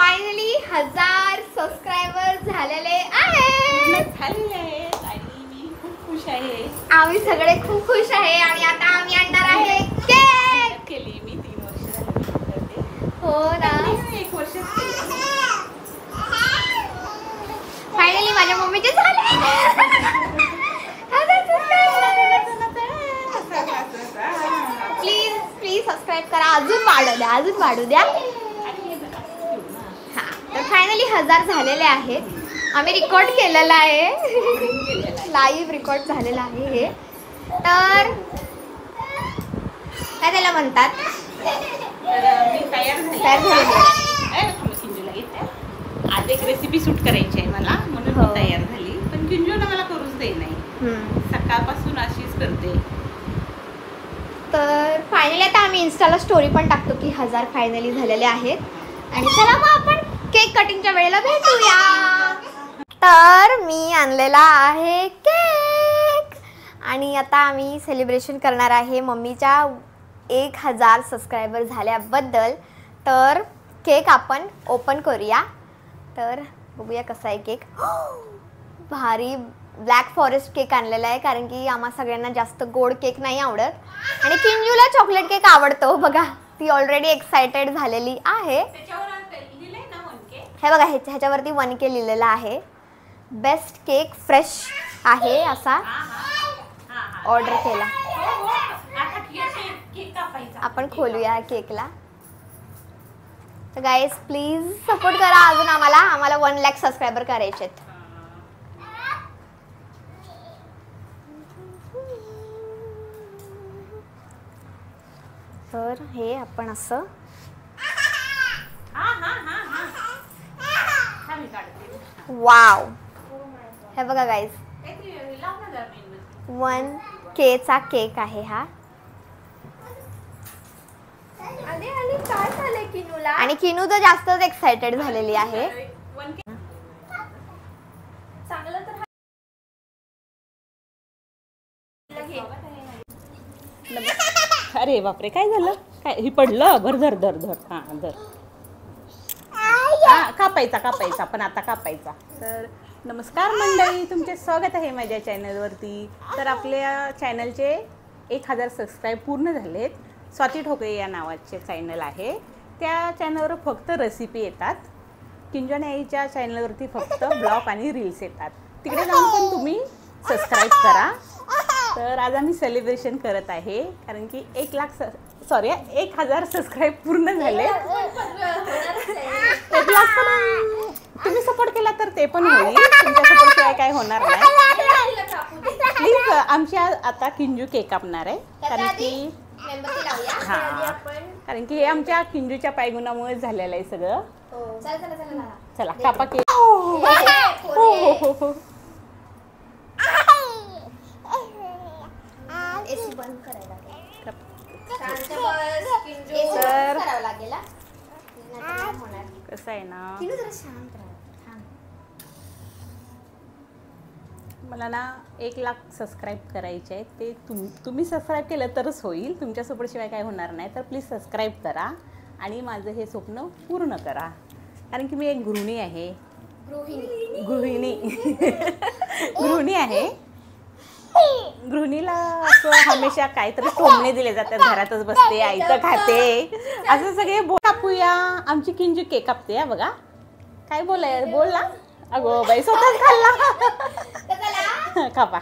Finally 1000 subscriber झालेले आहेत आणि मी खूप खुश आहे. आम्ही सगळे खूप खुश आहे आणि आता आम्ही आणणार आहे केक. केली मी 3 वर्ष झाली. हो ना, 1 वर्ष फायनली माझ्या मम्मीचे झाले. प्लीज प्लीज सबस्क्राईब करा, अजून वाढू द्या. हा, तर फायनली 1000 झालेले आहेत. आम्ही रेकॉर्ड केलेला आहे, लाईव्ह रेकॉर्ड झालेला आहे हे. तर काय त्याला म्हणतात, मी तयार झालेली आहे. आज एक रेसिपी शूट करायची आहे मला, म्हणून मी तयार झाली. पण किंजूला मला करूच दे नाही, सकाळपासून अशीच करते. तर फायनली आता आम्ही इन्स्टाला स्टोरी पण टाकतो की 1000 फायनली झालेले आहेत. आणि चला मग आपण केक कटिंगच्या वेळेला भेटूया. तर मी आणलेला आहे केक आणि आता आम्ही सेलिब्रेशन करणार आहे मम्मीच्या 1000 सबस्क्रायबर झाल्याबद्दल. तर केक आपण ओपन करूया. तर बघूया कसा आहे केक. भारी ब्लॅक फॉरेस्ट केक आणलेला आहे, कारण की आम्हा सगळ्यांना जास्त गोड केक नाही आवडत आणि किंजूला चॉकलेट केक आवडतो. बघा, ती ऑलरेडी एक्सायटेड झालेली आहे. हे बघा, ह्याच्यावरती 1K लिहिलेला आहे. बेस्ट केक फ्रेश आहे असा ऑर्डर केला. आपण खोलूया केकला. तर गाईज प्लीज सपोर्ट करा अजून आम्हाला 1 लाख सबस्क्रायबर करायचे आहेत. तर हे आपण असं वाव, हे बघा गाईज 1K चा केक आहे हा. आणि किनू तर जास्तच एक्सायटेड झालेली आहे. अरे बापरे, काय झालं? काय ही पडलं? भर धर धर धर. हा धर. कापायचा पण आता कापायचा. तर नमस्कार मंडळी, तुमचे स्वागत आहे माझ्या चॅनलवरती. तर आपल्या चॅनलचे 1000 सबस्क्राईब पूर्ण झालेत. स्वाती ठोकळे या नावाचे चॅनल आहे. त्या चॅनलवर फक्त रेसिपी येतात. किंजन आईच्या चॅनलवरती फक्त ब्लॉग आणि रील्स येतात. तिकडे जाऊन पण तुम्ही सबस्क्राईब करा. तर आज आम्ही सेलिब्रेशन करत आहे, कारण की 1000 सबस्क्राईब पूर्ण झाले. 1 लाख पण तुम्ही सपोर्ट केला तर ते पण होईल. तुमच्या सपोर्ट शिवाय काय होणार नाही. प्लीज आमच्या आता किंजू केक कापणार आहे, कारण की कारण की हे आमच्या किंजूच्या पायगुणामुळे झालेलं आहे सगळं. चला कापा केक. कसं आहे ना, मला ना 1 लाख सबस्क्राईब करायचे आहे. ते तुम्ही सबस्क्राईब केलं तरच होईल. तुमच्यासोबत शिवाय काय होणार नाही. तर प्लीज सबस्क्राईब करा आणि माझं हे स्वप्न पूर्ण करा, कारण की मी एक गृहिणी आहे. गृहिणी आहे. गृहिणीला असं हमेशा काहीतरी टोमणे दिले जातात. घरातच बसते, आईचं खाते, असं सगळे कापूया. आमची किंजू केक कापते. या बघा, काय बोल ना. अगो बाई, स्वतःच खाल्ला. कापा.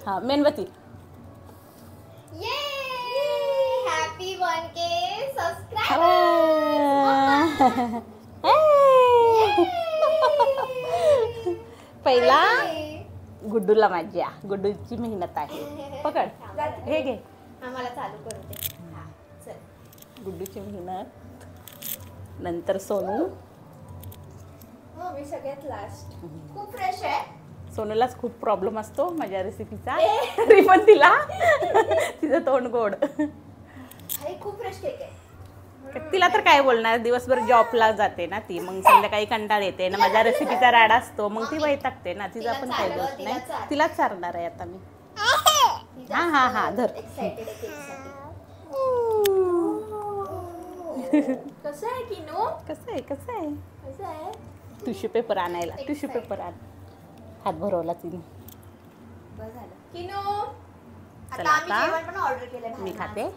हा, मेणबत्ती. Happy 1K subscriber. पहिला गुड्डूला, माझ्या गुड्डूची मेहनत आहे. पकड, हे घे. आम्हाला चालू करू दे. गुड्डूची मेहनत, नंतर सोनू. मी सगळ्यात लास्ट. खूप फ्रेश आहे. सोनूलाच खूप प्रॉब्लेम असतो माझ्या रेसिपीचा, तरी पण तिचं तोंड गोड. खूप फ्रेश केक आहे. तिला तर काय बोलणार, दिवसभर जॉबला जाते ना ती, मग संध्याकाळी कंटाळ येते ना, माझ्या रेसिपीचा राडा असतो, मग ती वैतागते ना. तिचा पण काही दोष नाही. तिलाच चारणार आहे आता मी. हा धर. कसं आहे किनो? कसं आहे कसं आहे? कसं आहे? टिश्यू पेपर आणायला, Excited. टिश्यू पेपर आण. हात भरवला तिने. बस झालं. किनो आता चला आम्ही आता जेवण पण ऑर्डर केलंय मी खाते.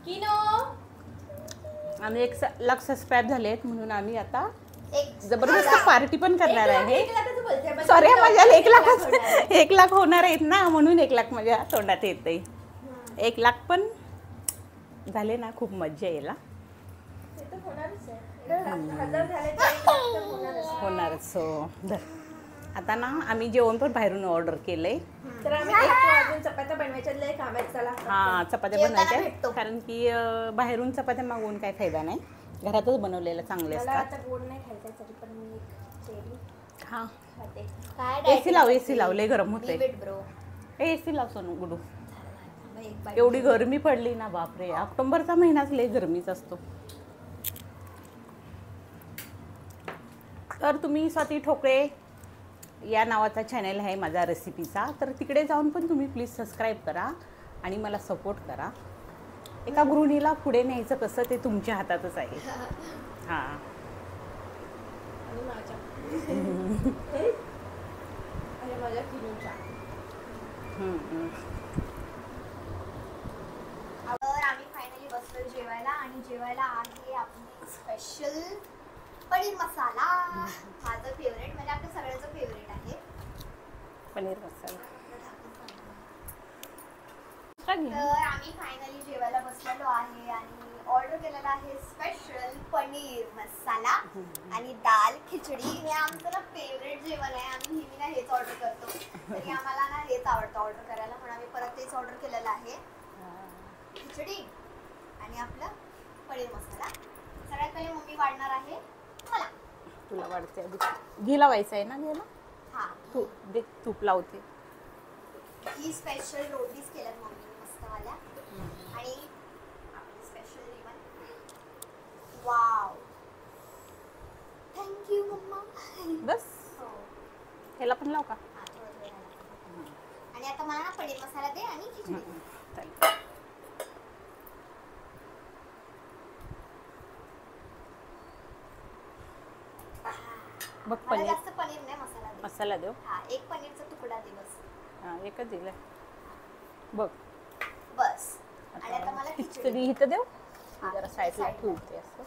किनो आम्ही 1 लाख सबस्क्राईब झालेत म्हणून आम्ही आता एक जबरदस्त पार्टी पण करणार आहे. एक लाखाचं बोलते, पण सॉरी, किती माझ्या होणार? 1 लाख होणार आहे. 1 लाख होणार आहेत ना, म्हणून 1 लाख माझ्या तोंडात येते. 1 लाख पण झाले ना, खूप मज्जा येईल हा. ते तर होणारच आहे. 1000 झाले तर 1 लाख तर होणारच आहे. होणारच. हो धर. आता ना आम्ही जेवण पण बाहेरून ऑर्डर केलंय. तर आम्ही अजून चपात्या बनवायच्या लय काम आहेत. चला हा, चपात्या जेवताना बनवायच्या भेटतो. कारण की बाहेरून चपात्या मागवून काही फायदा नाही. घरातच बनवलेल्या चांगले मला असतात. आता गोड नाही खायचं तरी पण मी एक चेरी हा, खाते. काय एसी लाव, एसी लाव, लय गरम होते. ब्रो. एसी लाव सोनू गुडू. एक बाईट. एवढी गरमी पडली ना, बापरे. ऑक्टोबरचा महिनाच लय गरमीच असतो. तर तुम्ही स्वाती ठोकळे या नावाचा चॅनल आहे माझा रेसिपीचा, तर तिकडे जाऊन पण तुम्ही प्लीज सबस्क्राईब करा आणि मला सपोर्ट करा. एका गृहिणीला पुढे न्यायचं कसं ते तुमच्या हातातच आहे. हां, आणि माझ्या आणि माझ्या किलोच्या. तर आम्ही फायनली बसलो जेवायला आणि जेवायला आहे आपली स्पेशल पनीर मसाला. माझं फेवरेट म्हणजे आपल्या सगळ्यांचं फेवरेट आहे पनीर मसाला. तर आम्ही फायनली जेवायला बसलेलो आहे आणि ऑर्डर केलेला आहे स्पेशल पनीर मसाला आणि दाल खिचडी. हे आमचं ना फेवरेट जेवण आहे. आम्ही नेहमी ना हेच ऑर्डर करतो, तरी आम्हाला ना हेच आवडतं ऑर्डर करायला, म्हणून आम्ही परत तेच ऑर्डर केलेलं आहे. खिचडी आणि आपलं पनीर मसाला. सगळ्यात पहिले मम्मी वाढणार आहे मला. तुला वाढते आधी. घी लावायचं आहे ना घ्यायला. हा, तूप दे, तूप लावते. ही स्पेशल रोटीज केल्यात मम्मी मस्तवाल्या आणि आपली स्पेशल जेवण. Wow, thank you mamma. बस, हो, ह्याला पण लाव का? हा, थोडं थोडं घाला. आणि आता मला ना पनीर मसाला दे आणि खिचडी दे. चालेल. बघ मला पनीर जास्त पनीर नाही, मसाला दे. मसाला देऊ. हा, एक पनीरचा तुकडा दे बस. हां, एकच दिलं. बघ बस. आणि आता मला खिचडी खिचडी इथं देऊ. हा, जरा इथं साईडला साईडला. ठेवते असं.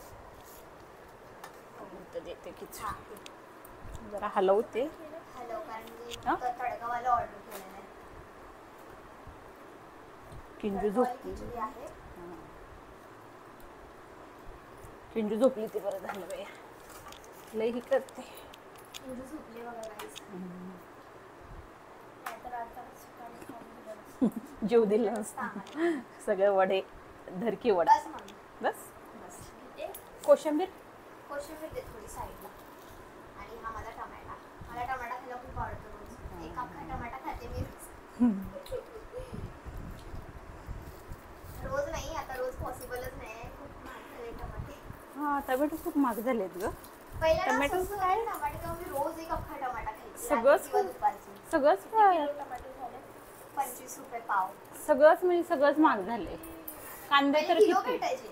इथं देते हा, खिचडी. जरा हलवते. हॅलो, कारण मी हा? तडकावाला ऑर्डर केलेलं आहे. किंजू तडकावाली झोपली. खिचडी आहे. किंजू झोपली ती, बरं झालं बाई. लई ही करते. किंजू झोपले बघा guys. नाहीतर आता सकाळी खाऊन दिलं. जीव दिला नसता. सगळे वडे, धरकी वडा. बस मम्मी, बस. बस. इथे कोशिंबीर. कोशिंबीर दे थोडी साईडला. आणि हा माझा टमाटा. मला टमाटा खायला खूप आवडतो रोज. एक अख्खा टमाटा खाते मी रोज नाही, आता रोज पॉसिबलच नाही. खूप महाग झाले टमाटे. हां, टमॅटो खूप महाग झालेत ग. पहिला ना टोमॅटो स्वस्त होते टमाटे, तेव्हा मी रोज एक अख्खा टमाटा खायची. सगळंच रात्री किंवा दुपारची. सगळंच किलो टमाटे झाले 25 रुपये पाव. सगळंच म्हणजे सगळंच महाग झाले. कांदे तर किलो किती, भेटायचे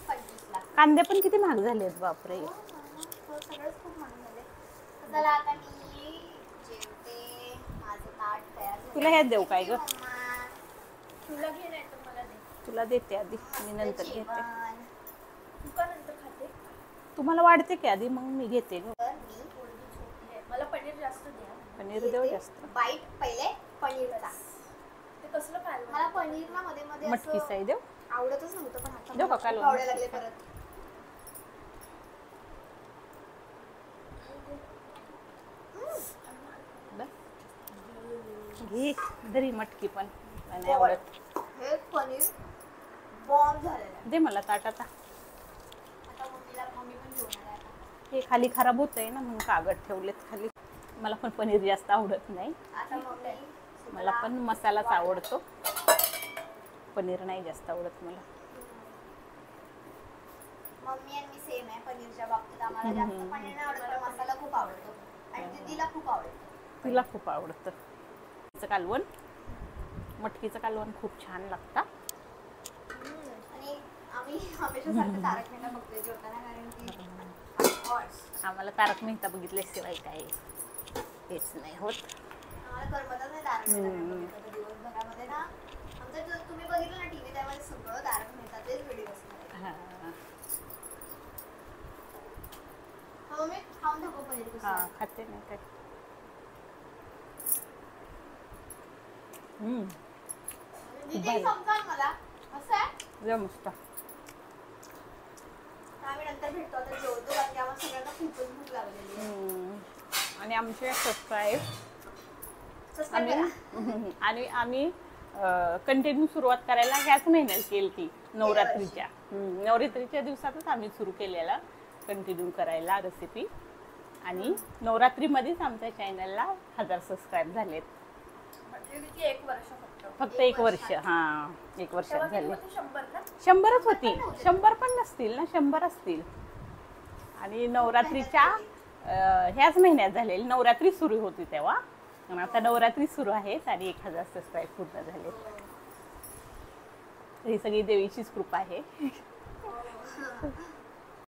25 ला. कांदे पण किती महाग झालेत बापरे. हो, सगळंच खूप महाग झाले. तर चला आता मी जेवते. माझं ताट तयार झालं. तुला ह्यात देऊ काय ग? मम्मा, तुला घे नाही तर मला दे. तुला देते आधी, मी नंतर घेते. जेवण. तू का नंतर खाते? तुम्हाला वाढते की आधी, मग मी घेते ग. तर मी पोरगी झोपली आहे. मला पनीर जास्त द्या. पनीर देऊ जास्त. बाईट पहिले पनीरचा. ते कसलं खायला? मला पनीर ना मध्ये मध्ये मटकी असं साई देऊ. आवडतच नव्हतं, पण आता देऊ का मला कालवण? खूप आवडायला लागले परत. बस. घे धरी मटकी पण. नाही आवडत. हे पनीर बॉम्ब झालेलं आहे. दे मला ताट आता. आता मम्मी पण घेऊन आलाय आता. हे खाली खराब होत आहे ना, म्हणून कागद ठेवलेत खाली. मला पण पनीर जास्त आवडत नाही. आता मम्मी मला पण मसालाच आवडतो, पनीर नाही जास्त आवडत मला. मम्मी आणि मी सेम आहे पनीरच्या बाबतीत. आम्हाला जास्त पनीर नाही आवडत, पण मसाला खूप आवडतो आणि दीदीला खूप आवडतो. तिला खूप आवडतं कालवण. मटकीचं कालवण खूप छान लागतं. आणि आम्ही आम्ही हमेशा सारखं तारक मेहता बघतोय जेवताना, कारण की of course, आम्हाला तारक मेहता बघितल्याशिवाय काय हेच नाही होत. आम्हाला करमतच नाही तारक मेहता नाही बघितलं तर दिवसभरामध्ये ना. आमचं जर तुम्ही बघितलं ना टीव्ही, त्यामध्ये सगळं तारक मेहताचेच व्हिडिओ असतात. हा हो, मी खाऊन दाखव पनीर कसं हा आहे. खाते नाही काय. दीदी समजा मला असं आहे. जरा मस्त. आम्ही नंतर भेटतो, आता जेवतो, कारण की आम्हाला सगळ्यांना खूपच भूक लागलेली आहे. आणि आमचे सबस्क्राईब सबस्क्राईब करा. आणि आम्ही कंटिन्यू सुरुवात करायला ह्याच महिन्यात केली ती नवरात्रीच्या. नवरात्रीच्या दिवसातच आम्ही सुरू केलेला कंटिन्यू करायला रेसिपी. आणि नवरात्रीमध्येच आमच्या चॅनलला 1000 सबस्क्राईब झालेत. म्हणजे किती, 1 वर्ष फक्त 1 वर्ष. हा 1 वर्षात तेव्हा झाले. किती होती? 100 का? 100च होती. 100 पण नसतील ना, 100 असतील. आणि नवरात्रीच्या ह्याच महिन्यात झालेली, नवरात्री सुरू होती तेव्हा. आणि आता नवरात्री सुरू आहेत आणि 1000 सबस्क्राईब पूर्ण झाले. ही सगळी देवीचीच कृपा आहे.